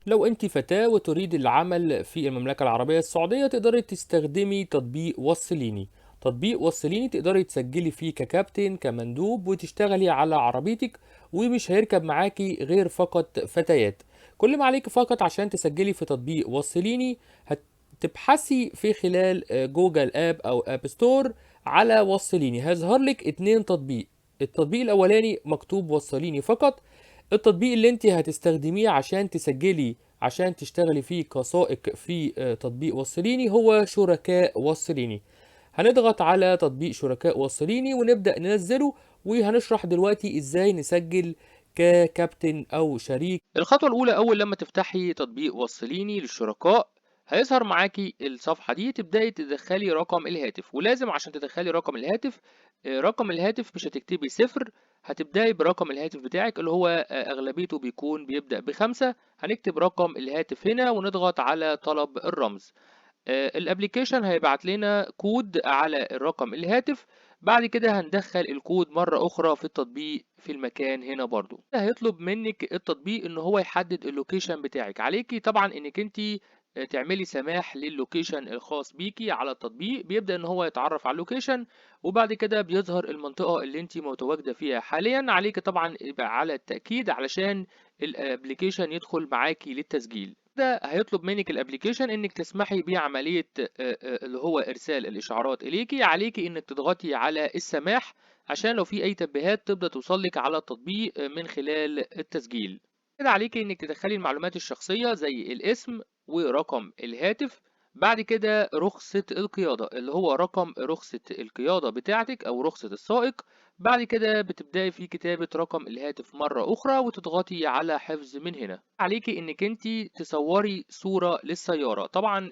لو انت فتاة وتريد العمل في المملكة العربية السعودية تقدري تستخدمي تطبيق وصليني. تطبيق وصليني تقدري تسجلي فيه ككابتن كمندوب وتشتغلي على عربيتك، ومش هيركب معاكي غير فقط فتيات. كل ما عليك فقط عشان تسجلي في تطبيق وصليني هتبحثي في خلال جوجل اب او اب ستور على وصليني، هيظهر لك اتنين تطبيق. التطبيق الاولاني مكتوب وصليني فقط. التطبيق اللي انت هتستخدميه عشان تسجلي عشان تشتغلي فيه كسائق في تطبيق وصليني هو شركاء وصليني. هنضغط على تطبيق شركاء وصليني ونبدأ ننزله، وهنشرح دلوقتي ازاي نسجل ككابتن او شريك. الخطوة الأولى أول لما تفتحي تطبيق وصليني للشركاء هيظهر معاكي الصفحة دي، تبدأي تدخلي رقم الهاتف، ولازم عشان تدخلي رقم الهاتف رقم الهاتف مش هتكتبي صفر، هتبدأي برقم الهاتف بتاعك اللي هو أغلبيته بيكون بيبدأ ب5. هنكتب رقم الهاتف هنا ونضغط على طلب الرمز. الابليكيشن هيبعت لنا كود على الرقم الهاتف. بعد كده هندخل الكود مرة أخرى في التطبيق في المكان هنا برضو. هيطلب منك التطبيق إن هو يحدد اللوكيشن بتاعك. عليكي طبعا إنك انت تعملي سماح للوكيشن الخاص بيكي على التطبيق، بيبدأ إن هو يتعرف على اللوكيشن وبعد كده بيظهر المنطقة اللي انت متواجدة فيها حاليا. عليك طبعا يبقى على التأكيد علشان الابليكيشن يدخل معاكي للتسجيل. ده هيطلب منك الابليكيشن انك تسمحي بعمليه اللي هو ارسال الاشعارات اليكي. عليكي انك تضغطي على السماح عشان لو في اي تنبيهات تبدا توصلك على التطبيق من خلال التسجيل. كده عليكي انك تدخلي المعلومات الشخصيه زي الاسم ورقم الهاتف. بعد كده رخصة القيادة اللي هو رقم رخصة القيادة بتاعتك أو رخصة السائق. بعد كده بتبدأي في كتابة رقم الهاتف مرة أخرى وتضغطي على حفظ من هنا. عليكي إنك أنت تصوري صورة للسيارة. طبعا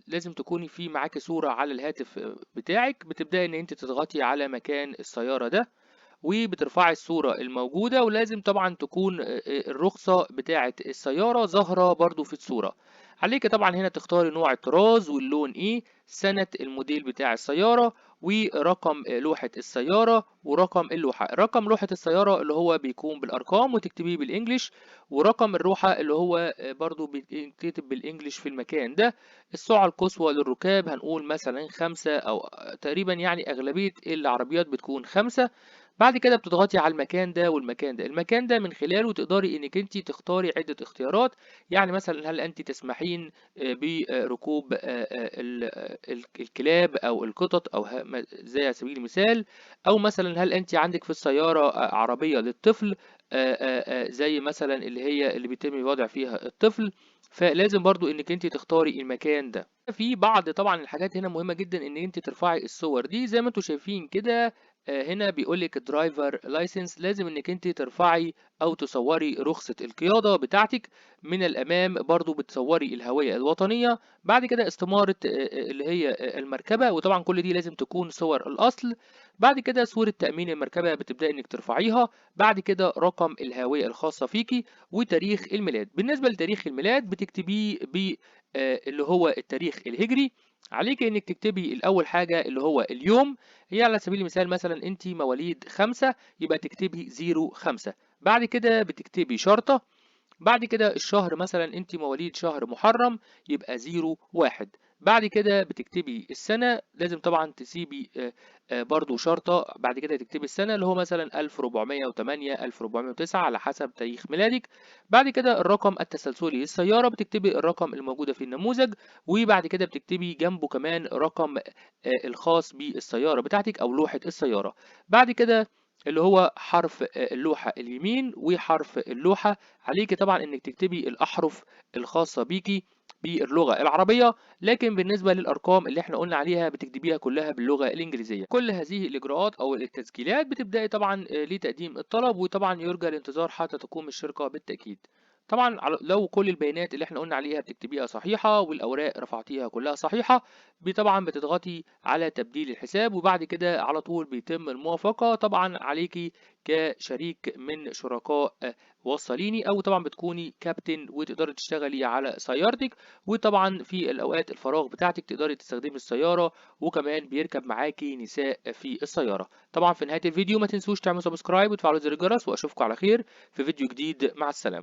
لازم تكوني في معاكي صورة على الهاتف بتاعك. بتبدأي إن أنت تضغطي على مكان السيارة ده وبترفعي الصورة الموجودة، ولازم طبعا تكون الرخصة بتاعة السيارة ظاهرة برضو في الصورة. عليك طبعا هنا تختاري نوع الطراز واللون ايه، سنة الموديل بتاع السيارة، ورقم لوحة السيارة ورقم اللوحة. رقم لوحة السيارة اللي هو بيكون بالأرقام وتكتبيه بالإنجليش، ورقم الروحة اللي هو برضو بيتكتب بالإنجليش في المكان ده. السرعة القصوى للركاب هنقول مثلا 5 أو تقريبا يعني أغلبية العربيات بتكون 5. بعد كده بتضغطي على المكان ده والمكان ده. المكان ده من خلاله تقدري انك انت تختاري عدة اختيارات. يعني مثلا هل انت تسمحين بركوب الكلاب او القطط او زي على سبيل المثال، او مثلا هل انت عندك في السيارة عربية للطفل زي مثلا اللي هي اللي بيتم الوضع فيها الطفل. فلازم برضو انك انت تختاري المكان ده. في بعض طبعا الحاجات هنا مهمة جدا ان انت ترفعي الصور دي زي ما انتم شايفين كده. هنا بيقول لك درايفر لايسنس، لازم انك انت ترفعي او تصوري رخصة القيادة بتاعتك. من الامام برضو بتصوري الهوية الوطنية. بعد كده استمارة اللي هي المركبة، وطبعا كل دي لازم تكون صور الاصل. بعد كده صورة تأمين المركبة بتبدأ انك ترفعيها. بعد كده رقم الهوية الخاصة فيكي وتاريخ الميلاد. بالنسبة لتاريخ الميلاد بتكتبيه ب اللي هو التاريخ الهجري. عليك انك تكتبي الاول حاجة اللي هو اليوم. هي على سبيل المثال مثلا انت مواليد 5 يبقى تكتبي 05. بعد كده بتكتبي شرطة. بعد كده الشهر مثلا انت مواليد شهر محرم يبقى 01. بعد كده بتكتبي السنة، لازم طبعا تسيبي برضو شرطة. بعد كده تكتبي السنة اللي هو مثلا 1408 1409 على حسب تاريخ ميلادك. بعد كده الرقم التسلسلي للسيارة بتكتبي الرقم الموجودة في النموذج. وبعد كده بتكتبي جنبه كمان رقم الخاص بالسيارة بتاعتك أو لوحة السيارة. بعد كده اللي هو حرف اللوحة اليمين وحرف اللوحة. عليكي طبعا انك تكتبي الاحرف الخاصة بيكي باللغة العربية، لكن بالنسبة للأرقام اللي احنا قلنا عليها بتكتبيها كلها باللغة الإنجليزية. كل هذه الإجراءات أو التسجيلات بتبدأي طبعا لتقديم الطلب، وطبعا يرجى الانتظار حتى تقوم الشركة بالتأكيد. طبعا لو كل البيانات اللي احنا قلنا عليها بتكتبيها صحيحة والأوراق رفعتيها كلها صحيحة، طبعا بتضغطي على تبديل الحساب وبعد كده على طول بيتم الموافقة طبعا عليكي كشريك من شركاء وصليني، او طبعا بتكوني كابتن وتقدري تشتغلي على سيارتك. وطبعا في الاوقات الفراغ بتاعتك تقدري تستخدمي السيارة، وكمان بيركب معاكي نساء في السيارة. طبعا في نهاية الفيديو ما تنسوش تعملوا سبسكرايب وتفعلوا زر الجرس، واشوفكم على خير في فيديو جديد. مع السلامة.